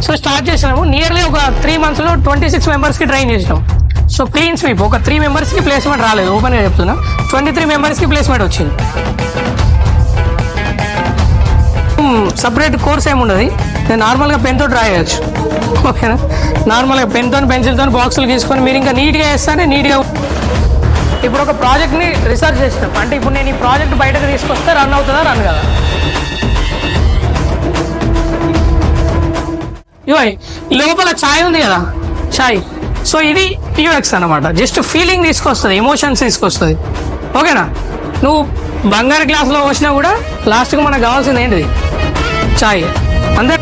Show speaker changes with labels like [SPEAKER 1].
[SPEAKER 1] So start చేసినాము. Nearly ఒక 3 monthsలో 26 members train చేసినాం. సో క్లీన్ స్వీప్ ఒక 3 members ప్లేస్మెంట్ రాలేదు, ఓపెన్గా చెప్తున్నా. 23 members ప్లేస్మెంట్ వచ్చింది. సపరేట్ కోర్స్ ఏమి ఉండదు, నేను నార్మల్గా పెన్తో డ్రా చేయొచ్చు. ఓకేనా, నార్మల్గా పెన్తో పెన్సిల్తో బాక్సులు తీసుకొని మీరు ఇంకా నీట్గా వేస్తానే నీట్గా. ఇప్పుడు ఒక ప్రాజెక్ట్ని రీసెర్చ్ చేసినాం అంటే ఇప్పుడు నేను ఈ ప్రాజెక్ట్ బయటకు తీసుకొస్తే రన్ అవుతుందా రన్ కదా. ఇవై లోపల ఛాయ్ ఉంది కదా, ఛాయ్. సో ఇది యూఎక్స్ అనమాట, జస్ట్ ఫీలింగ్ తీసుకొస్తుంది, ఎమోషన్స్ తీసుకొస్తుంది. ఓకేనా, నువ్వు బంగారు గ్లాసులో వచ్చినా కూడా లాస్ట్కి మనకు కావాల్సింది ఏంటిది, ఛాయ్. అందరు